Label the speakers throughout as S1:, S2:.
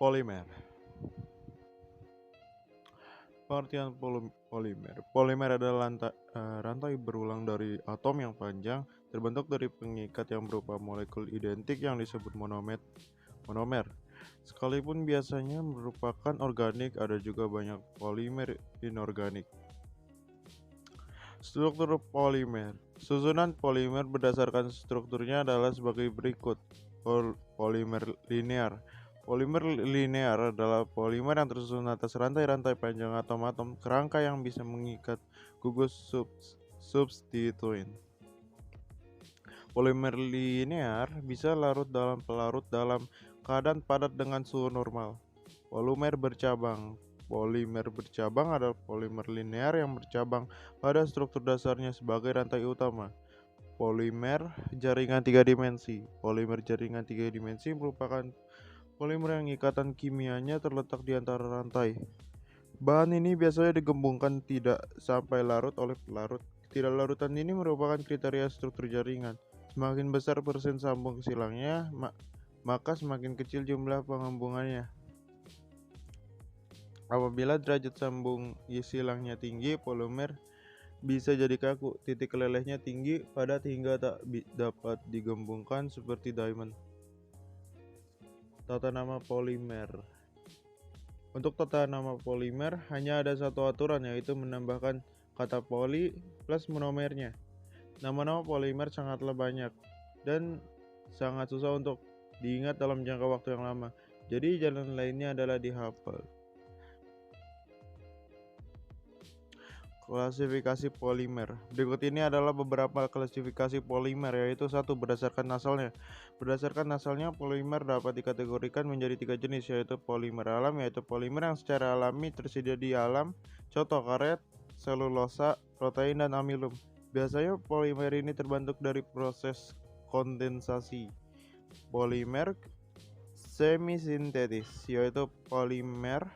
S1: Polimer. Pengertian polimer. Polimer adalah rantai berulang dari atom yang panjang, terbentuk dari pengikat yang berupa molekul identik yang disebut monomer. Sekalipun biasanya merupakan organik, ada juga banyak polimer inorganik. Struktur polimer. Susunan polimer berdasarkan strukturnya adalah sebagai berikut. Polimer linear. Polimer linear adalah polimer yang tersusun atas rantai-rantai panjang atom-atom kerangka yang bisa mengikat gugus substituen. Polimer linear bisa larut dalam pelarut dalam keadaan padat dengan suhu normal. Polimer bercabang. Polimer bercabang adalah polimer linear yang bercabang pada struktur dasarnya sebagai rantai utama. Polimer jaringan 3 dimensi. Polimer jaringan 3 dimensi merupakan polimer yang ikatan kimianya terletak di antara rantai. Bahan ini biasanya digembungkan tidak sampai larut oleh pelarut. Ketidaklarutan ini merupakan kriteria struktur jaringan. Semakin besar persen sambung silangnya, maka semakin kecil jumlah pengembungannya. Apabila derajat sambung silangnya tinggi, polimer bisa jadi kaku. Titik kelelehnya tinggi, padat hingga tak dapat digembungkan seperti diamond. Tata nama polimer. Untuk tata nama polimer hanya ada satu aturan, yaitu menambahkan kata poli plus monomernya. Nama-nama polimer sangatlah banyak dan sangat susah untuk diingat dalam jangka waktu yang lama. Jadi jalan lainnya adalah dihafal. Klasifikasi polimer. Berikut ini adalah beberapa klasifikasi polimer, yaitu 1. Berdasarkan asalnya. Berdasarkan asalnya, polimer dapat dikategorikan menjadi 3 jenis, yaitu polimer alam, yaitu polimer yang secara alami tersedia di alam, contoh karet, selulosa, protein, dan amilum. Biasanya polimer ini terbentuk dari proses kondensasi. Polimer semisintetis, yaitu polimer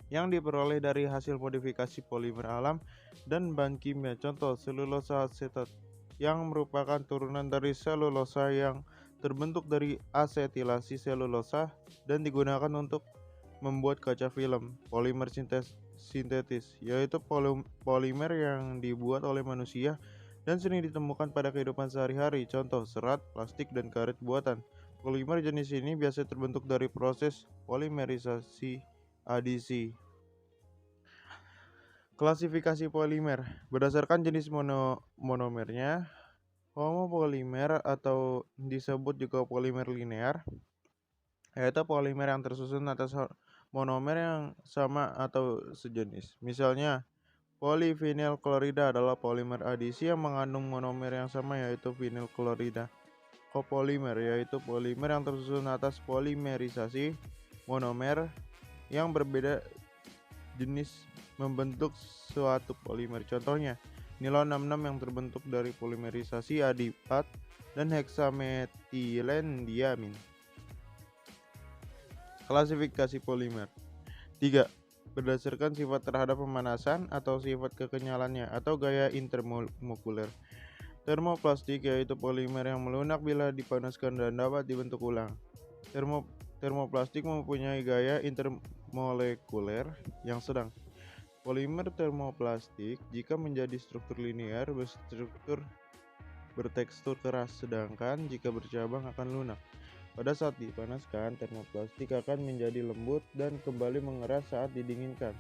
S1: yang diperoleh dari hasil modifikasi polimer alam dan bahan kimia, contoh selulosa asetat, yang merupakan turunan dari selulosa yang terbentuk dari asetilasi selulosa dan digunakan untuk membuat kaca film. Polimer sintetis, yaitu polimer yang dibuat oleh manusia dan sering ditemukan pada kehidupan sehari-hari, contoh serat, plastik, dan karet buatan. Polimer jenis ini biasanya terbentuk dari proses polimerisasi adisi. Klasifikasi polimer. Berdasarkan jenis monomernya, homopolimer atau disebut juga polimer linear, yaitu polimer yang tersusun atas monomer yang sama atau sejenis. Misalnya, polivinyl klorida adalah polimer adisi yang mengandung monomer yang sama, yaitu vinyl klorida. Copolimer, yaitu polimer yang tersusun atas polimerisasi monomer yang berbeda jenis membentuk suatu polimer. Contohnya, nilon 66 yang terbentuk dari polimerisasi adipat dan heksametilendiamin. Klasifikasi polimer. 3. Berdasarkan sifat terhadap pemanasan atau sifat kekenyalannya atau gaya intermolekuler. Termoplastik, yaitu polimer yang melunak bila dipanaskan dan dapat dibentuk ulang. Termoplastik mempunyai gaya intermolekuler yang sedang. Polimer termoplastik jika menjadi struktur linear bertekstur keras, sedangkan jika bercabang akan lunak. Pada saat dipanaskan, termoplastik akan menjadi lembut dan kembali mengeras saat didinginkan.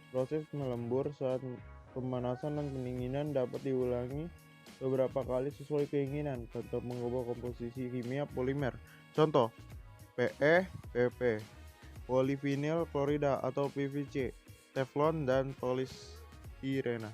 S1: Proses melembur saat pemanasan dan pendinginan dapat diulangi beberapa kali sesuai keinginan untuk mengubah komposisi kimia polimer. Contoh, PE, PP, polivinyl klorida atau PVC, teflon, dan polistirena.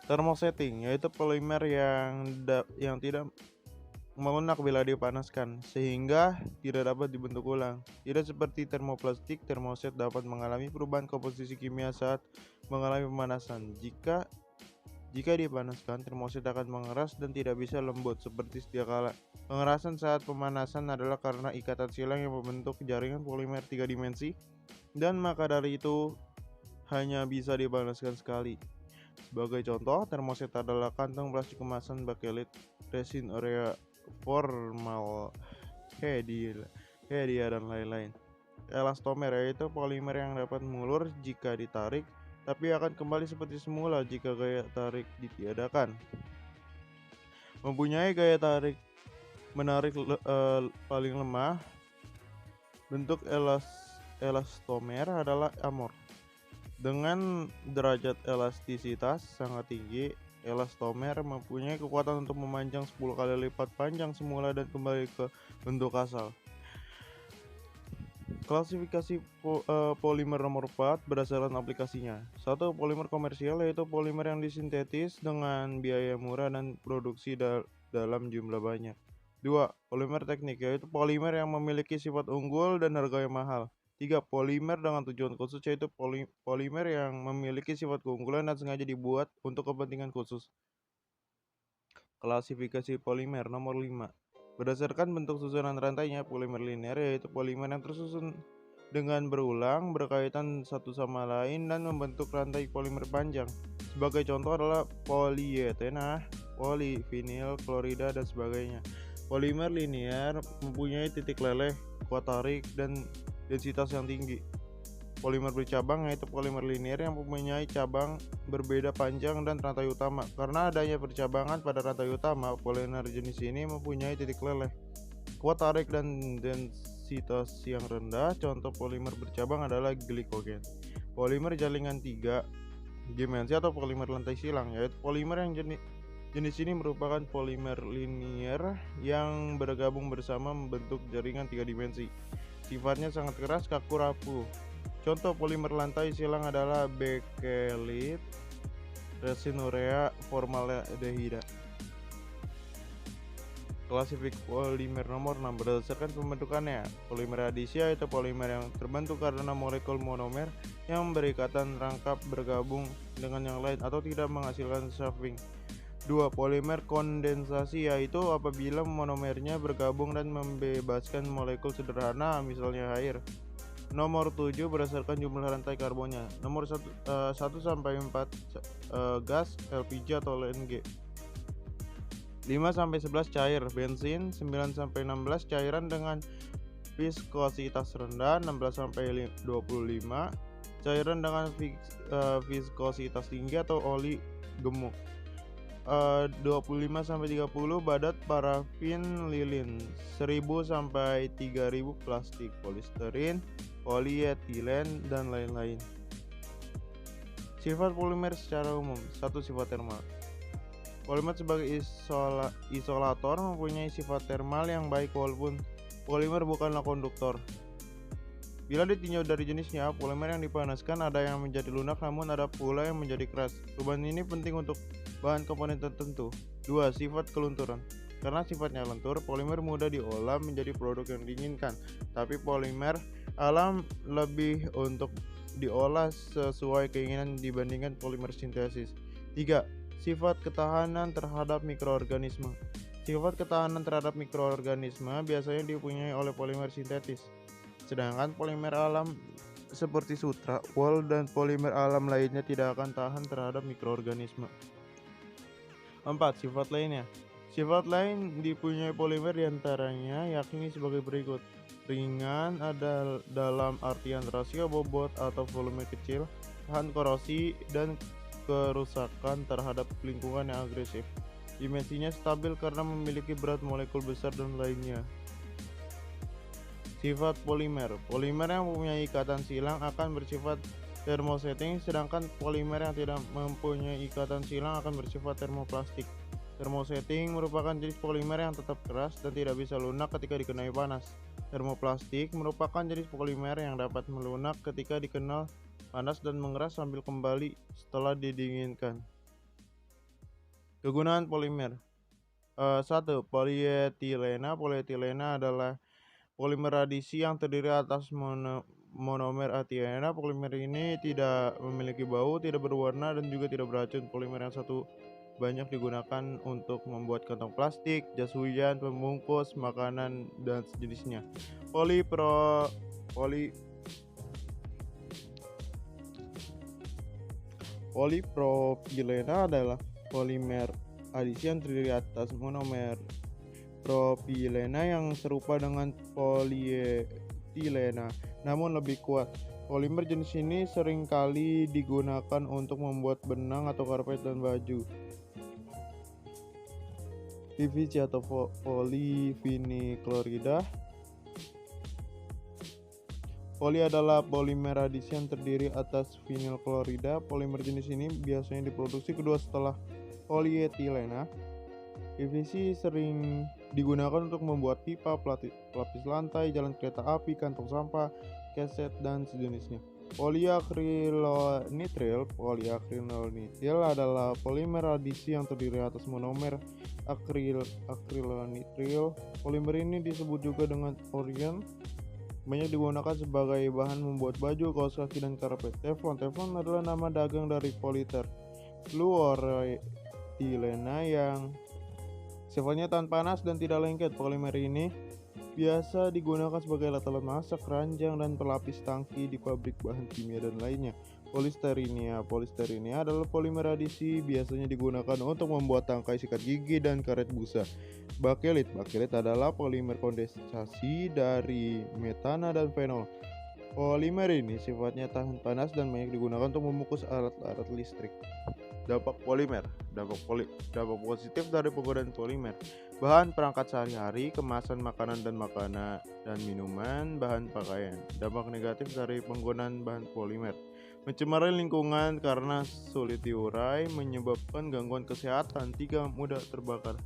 S1: Thermosetting, yaitu polimer yang tidak melunak bila dipanaskan, sehingga tidak dapat dibentuk ulang. Tidak seperti termoplastik, termoset dapat mengalami perubahan komposisi kimia saat mengalami pemanasan. Jika dipanaskan, termoset akan mengeras dan tidak bisa lembut seperti sedia kala. Pengerasan saat pemanasan adalah karena ikatan silang yang membentuk jaringan polimer 3 dimensi, dan maka dari itu hanya bisa dipanaskan sekali. Sebagai contoh, termoset adalah kantong plastik kemasan bakelit, resin urea formal Hedia, dan lain-lain. Elastomer yaitu polimer yang dapat mengulur jika ditarik, tapi akan kembali seperti semula jika gaya tarik ditiadakan. Mempunyai gaya tarik menarik paling lemah. Bentuk elastomer adalah amor. Dengan derajat elastisitas sangat tinggi, elastomer mempunyai kekuatan untuk memanjang 10 kali lipat panjang semula dan kembali ke bentuk asal. Klasifikasi polimer nomor 4 berdasarkan aplikasinya. 1. Polimer komersial yaitu polimer yang disintetis dengan biaya murah dan produksi dalam jumlah banyak. 2. Polimer teknik yaitu polimer yang memiliki sifat unggul dan harganya mahal. 3. Polimer dengan tujuan khusus yaitu polimer yang memiliki sifat keunggulan dan sengaja dibuat untuk kepentingan khusus. Klasifikasi polimer nomor 5. Berdasarkan bentuk susunan rantainya, polimer linear yaitu polimer yang tersusun dengan berulang, berkaitan satu sama lain, dan membentuk rantai polimer panjang. Sebagai contoh adalah polietena, polivinil klorida, dan sebagainya. Polimer linear mempunyai titik leleh, kuat tarik, dan densitas yang tinggi. Polimer bercabang yaitu polimer linear yang mempunyai cabang berbeda panjang dan rantai utama. Karena adanya percabangan pada rantai utama, polimer jenis ini mempunyai titik leleh, kuat tarik, dan densitas yang rendah. Contoh polimer bercabang adalah glikogen. Polimer jaringan 3 dimensi atau polimer lantai silang yaitu polimer yang jenis ini merupakan polimer linear yang bergabung bersama membentuk jaringan 3 dimensi. Sifatnya sangat keras, kaku, rapuh. Contoh polimer lantai silang adalah bekelit, resin urea, formaldehida. Klasifik polimer nomor 6 berdasarkan pembentukannya. Polimer adisi yaitu polimer yang terbentuk karena molekul monomer yang berikatan rangkap bergabung dengan yang lain atau tidak menghasilkan shaving. 2. Polimer kondensasi yaitu apabila monomernya bergabung dan membebaskan molekul sederhana, misalnya air. Nomor 7 berdasarkan jumlah rantai karbonnya. Nomor 1 sampai 4 gas LPG atau LNG. 5 sampai 11 cair bensin, 9 sampai 16 cairan dengan viskositas rendah, 16 sampai 25 cairan dengan viskositas tinggi atau oli gemuk. 25 sampai 30 badat parafin lilin, 1000 sampai 3000 plastik polisterin, polietilen, dan lain-lain. Sifat polimer secara umum. 1. Sifat termal. Polimer sebagai isolator mempunyai sifat termal yang baik walaupun polimer bukanlah konduktor. Bila ditinjau dari jenisnya, polimer yang dipanaskan ada yang menjadi lunak namun ada pula yang menjadi keras. Perubahan ini penting untuk bahan komponen tertentu. 2. Sifat kelunturan. Karena sifatnya lentur, polimer mudah diolah menjadi produk yang diinginkan. Tapi polimer alam lebih untuk diolah sesuai keinginan dibandingkan polimer sintesis. 3. Sifat ketahanan terhadap mikroorganisme. Sifat ketahanan terhadap mikroorganisme biasanya dipunyai oleh polimer sintetis. Sedangkan polimer alam seperti sutra, wol, dan polimer alam lainnya tidak akan tahan terhadap mikroorganisme. 4. Sifat lainnya. Sifat lain dipunyai polimer diantaranya yakni sebagai berikut. Ringan ada dalam artian rasio bobot atau volume kecil, tahan korosi dan kerusakan terhadap lingkungan yang agresif. Dimensinya stabil karena memiliki berat molekul besar dan lainnya. Sifat polimer. Polimer yang mempunyai ikatan silang akan bersifat termosetting, sedangkan polimer yang tidak mempunyai ikatan silang akan bersifat termoplastik. Termosetting merupakan jenis polimer yang tetap keras dan tidak bisa lunak ketika dikenai panas. Termoplastik merupakan jenis polimer yang dapat melunak ketika dikenal panas dan mengeras sambil kembali setelah didinginkan. Kegunaan polimer. 1. Polietilena. Polietilena adalah polimer adisi yang terdiri atas monomer etiena. Polimer ini tidak memiliki bau, tidak berwarna, dan juga tidak beracun. Polimer yang satu banyak digunakan untuk membuat kantong plastik, jas hujan, pembungkus makanan, dan sejenisnya. Polipropilena adalah polimer adisi yang terdiri atas monomer propilena yang serupa dengan polietilena, namun lebih kuat. Polimer jenis ini seringkali digunakan untuk membuat benang atau karpet dan baju. PVC atau polivinilklorida. Poli adalah polimer adisi yang terdiri atas vinyl klorida. Polimer jenis ini biasanya diproduksi kedua setelah polietilena. PVC sering digunakan untuk membuat pipa, pelapis lantai, jalan kereta api, kantong sampah, keset, dan sejenisnya. Poliakrilonitril adalah polimer adisi yang terdiri atas monomer akrilonitril. Polimer ini disebut juga dengan orien. Banyak digunakan sebagai bahan membuat baju, kaos kaki, dan karpet. Teflon adalah nama dagang dari politer fluoroetilena yang sifatnya tahan panas dan tidak lengket. Polimer ini biasa digunakan sebagai alat-alat masak, keranjang, dan pelapis tangki di pabrik bahan kimia dan lainnya. Polisterinia adalah polimer adisi biasanya digunakan untuk membuat tangkai sikat gigi dan karet busa. Bakelit adalah polimer kondensasi dari metana dan fenol. Polimer ini sifatnya tahan panas dan banyak digunakan untuk membungkus alat-alat listrik. Dampak polimer. Dampak positif dari penggunaan polimer: bahan perangkat sehari-hari, kemasan makanan dan minuman, bahan pakaian. Dampak negatif dari penggunaan bahan polimer: mencemari lingkungan karena sulit diurai, menyebabkan gangguan kesehatan, mudah terbakar.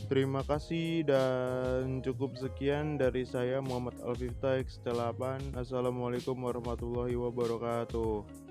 S1: Terima kasih dan cukup sekian dari saya, Muhammad Alfiftah X8. Assalamualaikum warahmatullahi wabarakatuh.